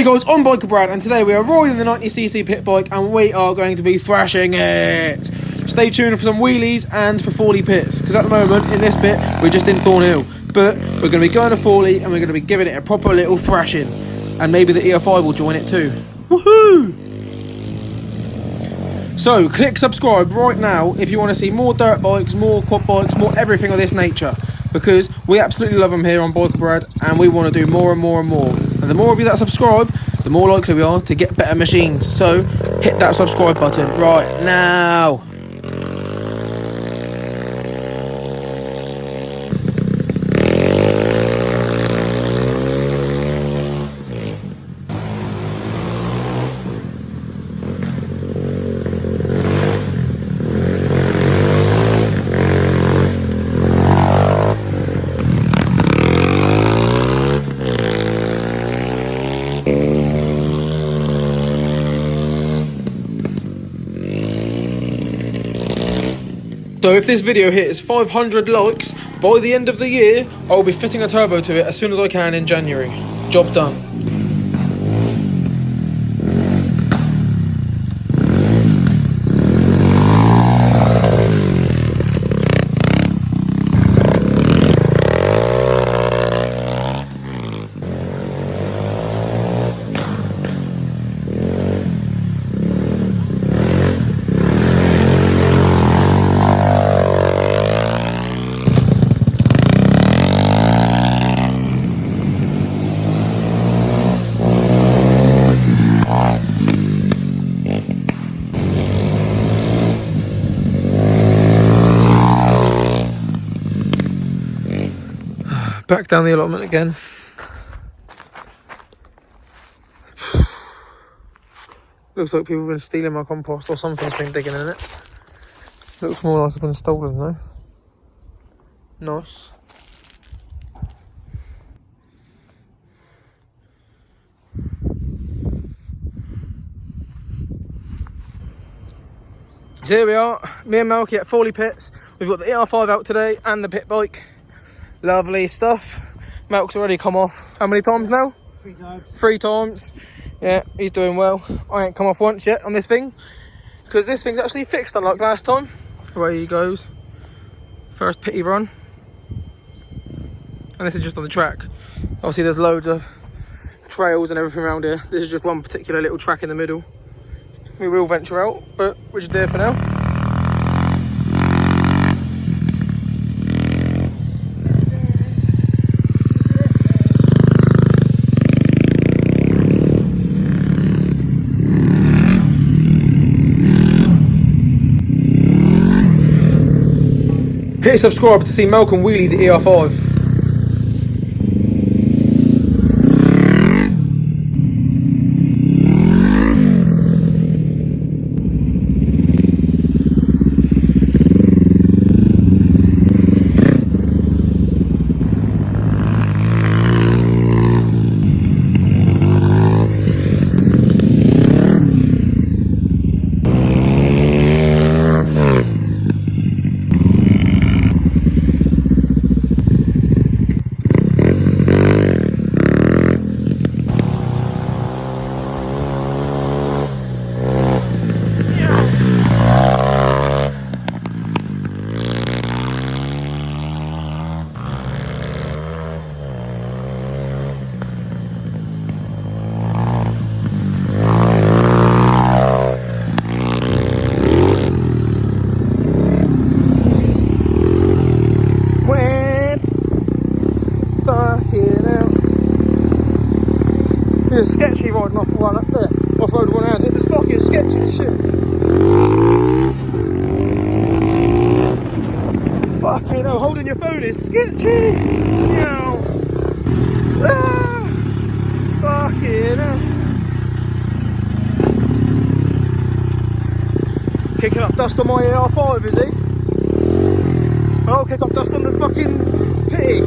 Hey guys, I'm Biker Brad, and today we are riding the 90cc Pitbike, and we are going to be thrashing it. Stay tuned for some wheelies and for Fawley Pits, because at the moment, in this bit, we're just in Thornhill. But we're going to be going to Foley, and we're going to be giving it a proper little thrashing. And maybe the ER5 will join it too. Woohoo! So, click subscribe right now if you want to see more dirt bikes, more quad bikes, more everything of this nature. Because we absolutely love them here on Biker Brad, and we want to do more and more and more. And the more of you that subscribe, the more likely we are to get better machines. So, hit that subscribe button right now. So if this video hits 500 likes, by the end of the year, I'll be fitting a turbo to it as soon as I can in January. Job done. Back down the allotment again. Looks like people have been stealing my compost, or something's been digging in it. Looks more like it's been stolen though. Nice. So here we are, me and Malky at Fawley Pits. We've got the ER5 out today and the pit bike. Lovely stuff. Milk's already come off. How many times now? 3 times. 3 times. Yeah, he's doing well. I ain't come off once yet on this thing, because this thing's actually fixed unlike last time. Away he goes. First pitty run. And this is just on the track. Obviously there's loads of trails and everything around here. This is just one particular little track in the middle. We will venture out, but we're just there for now. Hit subscribe to see Malcolm wheelie the ER5. This is sketchy riding off one up there, off-road one hand. This is fucking sketchy as shit. Fucking hell, holding your phone is sketchy. Meow. Ah, fucking hell. Kicking up dust on my ER5, is he? Oh, kick up dust on the fucking pitty.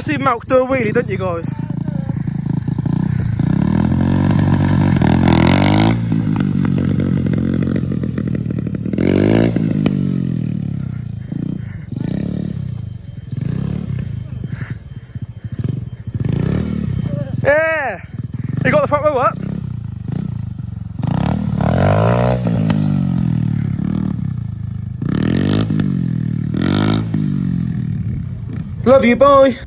to see Malk do a wheelie, don't you guys? Yeah! You got the front wheel up? Love you, bye!